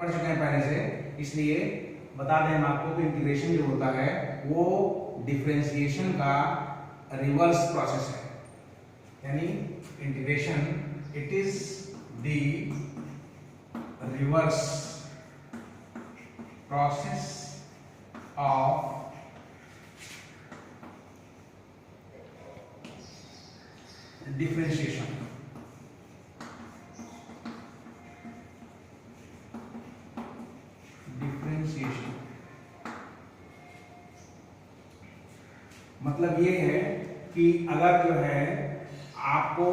पढ़ चुके हैं पहले से, इसलिए बता दें हम आपको कि इंटीग्रेशन जो होता है वो डिफरेंशिएशन का रिवर्स प्रोसेस है, यानी integration it is the reverse process of differentiation. Differentiation मतलब ये है कि अगर जो है आपको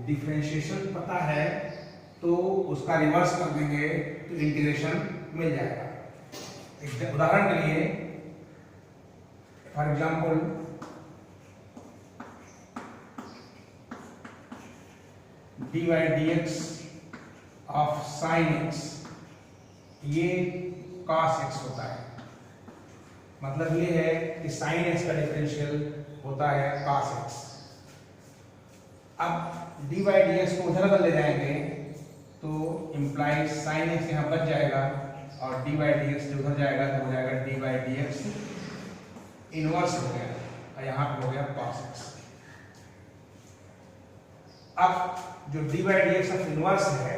डिफरेंशिएशन पता है तो उसका रिवर्स कर देंगे तो इंटीग्रेशन मिल जाएगा। एक उदाहरण के लिए, for example dy dx of sine x, ये cos x होता है। मतलब ये है कि साइन x का डिफरेंशियल होता है cos x। अब dy dx को उधर ले जाएंगे तो इम्प्लाइज साइन x यहाँ बच जाएगा और dy dx जो उधर जाएगा तो हो जाएगा dy dx इनवर्स हो गया और यहाँ पे हो गया cos x। अब जो dy dx ऑफ इनवर्स है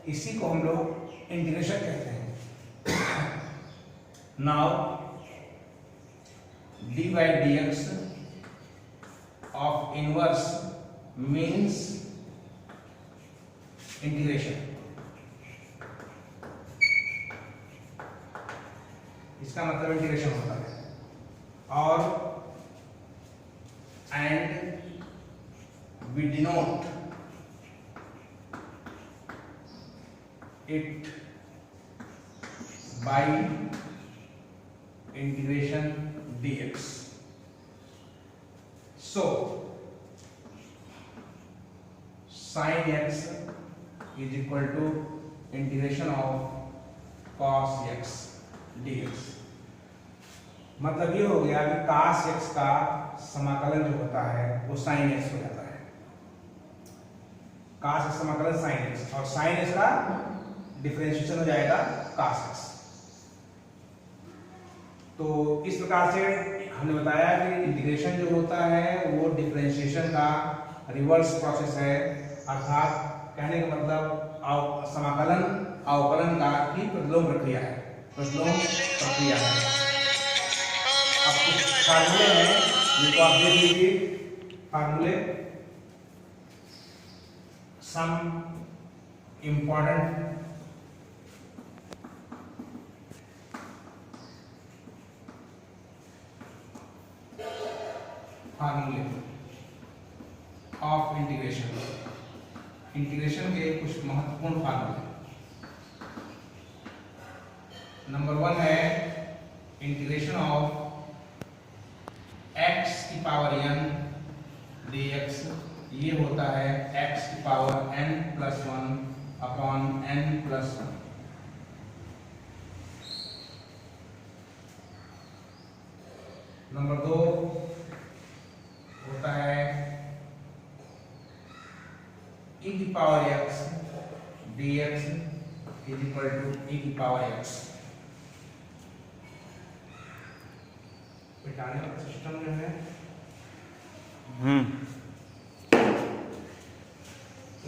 इसी को हम लोग इंटीग्रेशन कहते हैं। Now dy dx of inverse means integration. इसका मतलब इंटीग्रेशन होता है। और and we denote it by integration dx. So sin x is equal to integration of cos x dx। मतलब ये हो गया कि cos x का समाकलन जो होता है वो sin x हो जाता है। cos x समाकलन sin x और sin x का डिफरेंशिएशन हो जाएगा cos x। तो इस प्रकार से हमने बताया कि इंटीग्रेशन जो होता है वो डिफरेंशिएशन का रिवर्स प्रोसेस है, अर्थात कहने का मतलब समाकलन अवकलन का की प्रतिलोम प्रक्रिया है। प्रतिलोम प्रक्रिया है। अब कुछ फार्मूले हैं जिनको आप देख लीजिए। फार्मूले सम इम्पॉर्टेंट फार्मूले ऑफ इंटीग्रेशन। इंटीग्रेशन के कुछ महत्वपूर्ण फार्मूले। नंबर 1 है इंटीग्रेशन ऑफ x की पावर n dx। ये होता है x की power n+1 upon n+1। Number 2 होता है e की power x dx is equal to e की पावर x। बिठाने का सिस्टम जो है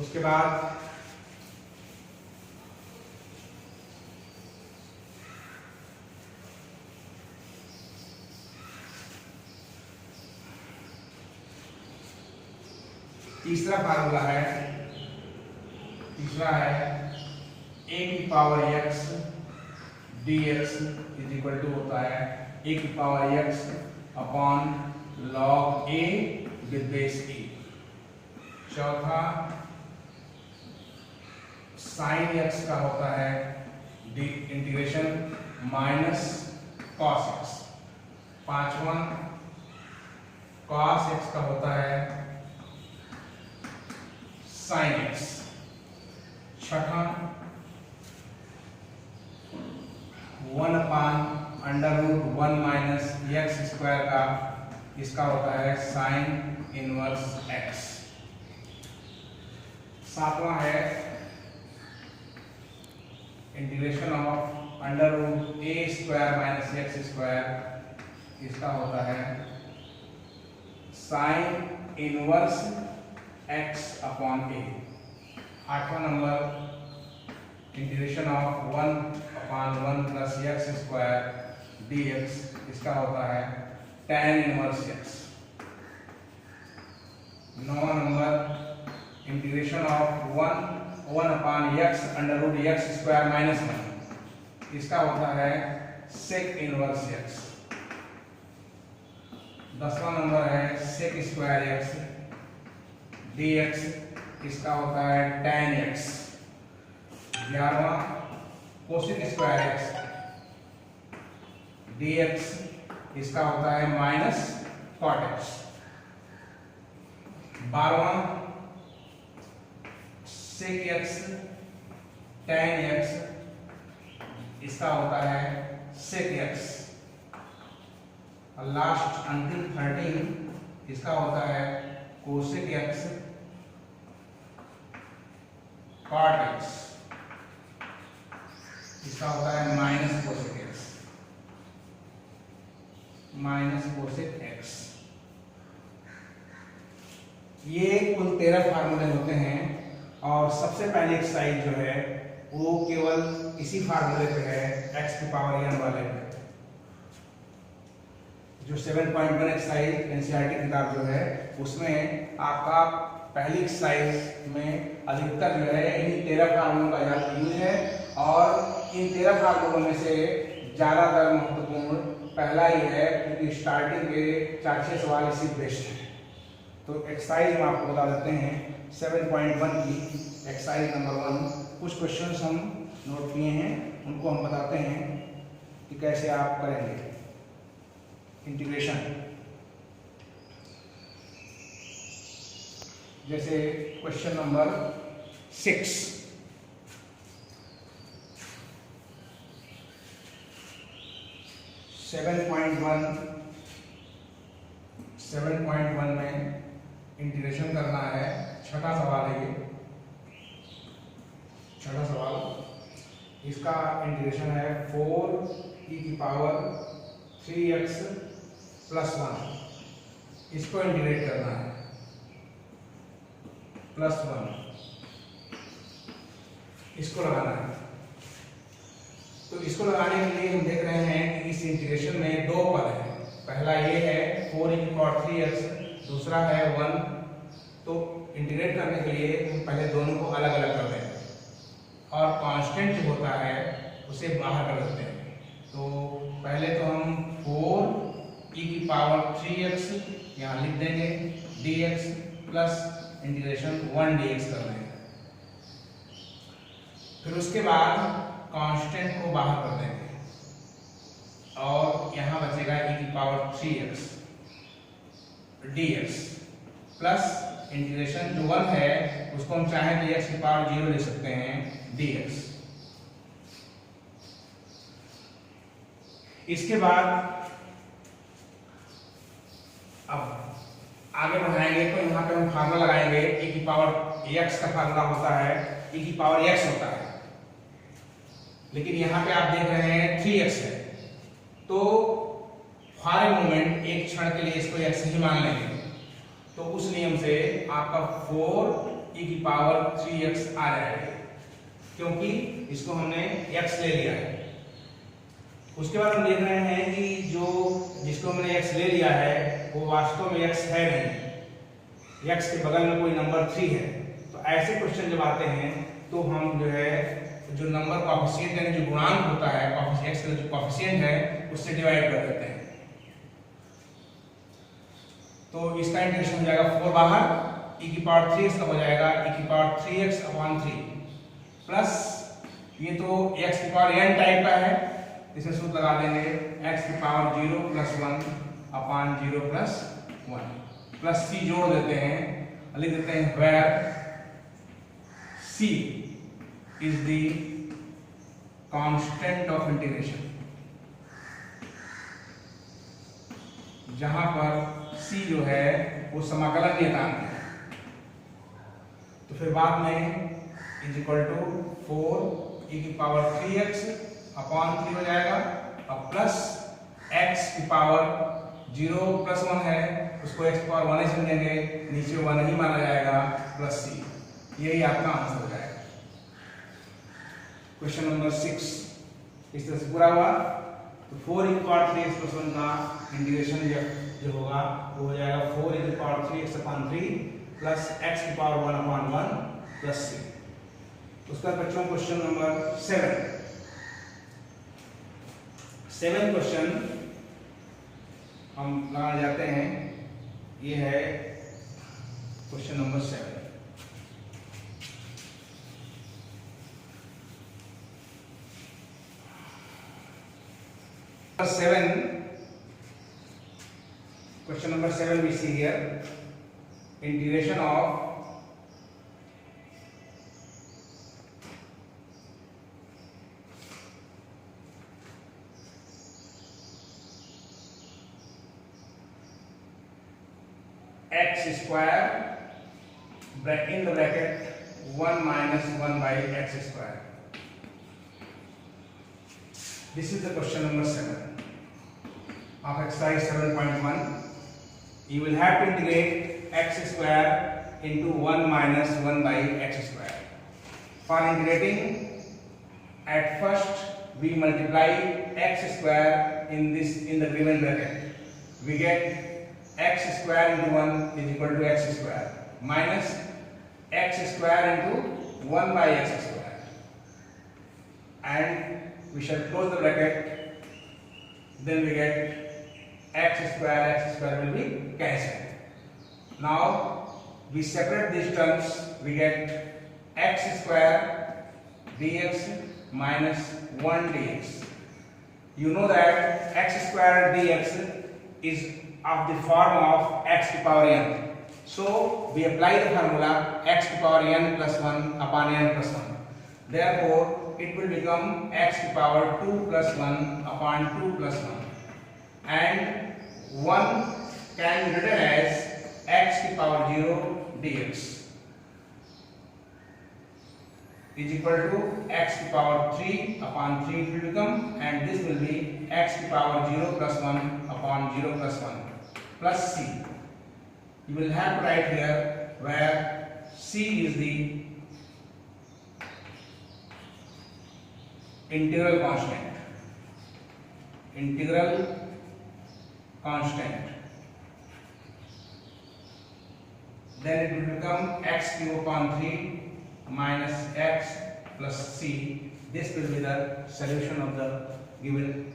उसके बाद तीसरा फार्मूला है, तीसरा है a की power x dx is equal to होता है a की power x upon log a with base e। चौथा साइन x का होता है इंटीग्रेशन माइनस cos x। पांचवा cos x का होता है sin x। छठा 1/√1 माइनस एक्स स्क्वायर का इसका होता है साइन इनवर्स x। सातवां है integration of under root A square minus X square, इसका होता है sine inverse X upon A. 8वां number integration of 1/1 plus X square dx, इसका होता है tan इनवर्स एक्स। 9वां number integration of 1/x under root X square minus 1, इसका होता है सेक इनवर्स एक्स। 10वां नंबर है सेक स्क्वायर एक्स dx, इसका होता है tan x। 11वां कोसेक स्क्वायर एक्स dx, इसका होता है माइनस cot x। 12वां sec x tan x, इसका होता है sec x। और लास्ट अंतिम 13 इसका होता है cosec x cot x, इसका होता है minus cosec x, minus cosec x। ये कुल 13 फार्मूले होते हैं और सबसे पहले एक्सरसाइज जो है वो केवल इसी फार्मूले पे है, x की पावर n वाले पे। जो 7.1 एक्सरसाइज एनसीईआरटी किताब जो है उसमें आपका पहली एक्सरसाइज में अधिकतर जो है इन 13 फार्मूलों का यूज है और इन 13 फार्मूलों में से ज्यादातर महत्वपूर्ण पहला ही है क्योंकि स्टार्टिंग के 4-6 सवाल इसी बेस्ड है। तो एक्सरसाइज हम आपको बता देते हैं 7.1 की एक्सरसाइज नंबर 1। कुछ क्वेश्चंस हम नोट किए हैं, उनको हम बताते हैं कि कैसे आप करेंगे इंटीग्रेशन। जैसे क्वेश्चन नंबर 6, 7.1 में इंटीग्रेशन करना है। छठा सवाल है ये, छठा सवाल। इसका इंटीग्रेशन है 4e की पावर 3x प्लस 1, इसको इंटीग्रेट करना है प्लस 1, इसको लगाना है। तो इसको लगाने के लिए हम देख रहे हैं कि इस इंटीग्रेशन में दो पद हैं। पहला ये है 4e की पावर 3x, दूसरा है 1। तो इंटीग्रेट करने के लिए हम पहले दोनों को अलग अलग कर देंगे और कांस्टेंट जो होता है उसे बाहर कर देते हैं। तो पहले तो हम 4e की पावर 3x यहाँ लिख देंगे dx प्लस इंटीग्रेशन 1 dx कर देंगे। फिर उसके बाद कांस्टेंट को बाहर कर देंगे और यहाँ बचेगा e की power 3x dx plus integration जो 1 है उसको हम चाहें तो x की पावर 0 लिख सकते हैं dx। इसके बाद अब आगे बढ़ाएंगे तो यहाँ पे हम फार्मूला लगाएंगे। e की पावर x का फार्मूला होता है e की पावर x होता है, लेकिन यहाँ पे आप देख रहे हैं 3x है तो फॉर ए मोमेंट एक क्षण के लिए इसको x ही मान लेंगे। तो उस नियम से आपका 4e की पावर 3x आ जाएगा क्योंकि इसको हमने x ले लिया है। उसके बाद हम देख रहे हैं कि जो जिसको हमने x ले लिया है वो वास्तव में x है नहीं, x के बगल में कोई नंबर 3 है। तो ऐसे क्वेश्चन जब आते हैं तो हम जो है जो नंबर कॉफिशिएंट यानी जो गुणांक होता है x का जो कॉफिशिएंट है उससे डिवाइड कर देते हैं। तो इसका इंटीग्रेशन हो जाएगा 4 बाहर, e की पावर 3x का हो जाएगा e की पावर 3x अपॉन 3 प्लस ये तो x की पावर n टाइप का है, इसे सूत्र लगा देंगे x की power 0 plus 1 upon 0 plus 1 plus c जोड़ देते हैं, लिख देते हैं where c is the constant of integration, जहां पर c जो है वो समाकलन नियतांक है। तो फिर बाद में इज इक्वल टू 4 e की पावर 3x अपॉन 3 हो जाएगा, और प्लस x की पावर 0 प्लस 1 है, उसको x की पावर 1 ही समझेंगे, नीचे 1 ही माना जाएगा, प्लस c। यही आपका आंसर हो जाएगा। क्वेश्चन नंबर 6 इस तरह से पूरा हुआ। तो 4 e की पावर 3x प्लस 1 का इंटीग्रेशन जो होगा वो हो जाएगा 4 e की power 3x upon 3 plus x की पावर 1 अपॉन 1 प्लस c। उसका बच्चों क्वेश्चन नंबर 7 क्वेश्चन हम लगाने जाते हैं। ये है question number 7। Question number 7 we see here, integration of x square in the bracket 1 minus 1 by x square. This is the question number 7 of exercise 7.1. You will have to integrate x square into 1 minus 1 by x square. For integrating, at first we multiply x square in the given bracket. We get x square into 1 is equal to x square minus x square into 1 by x square, and we shall close the bracket. Then we get x square will be cancelled. Now we separate these terms. We get x square dx minus 1 dx. You know that x square dx is of the form of x to power n. So we apply the formula x to power n plus 1 upon n plus 1. Therefore it will become x to power 2 plus 1 upon 2 plus 1, and 1 can be written as x to power 0 dx is equal to x to power 3 upon 3 it will become, and this will be x to power 0 plus 1 upon 0 plus 1 plus c. You will have to write here where c is the integral constant. Then it will become x cube upon 3 minus x plus c. This will be the solution of the given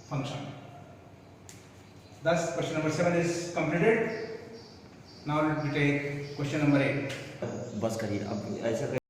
function. Thus question number 7 is completed. Now let me take question number 8. बस करिए अब ऐसा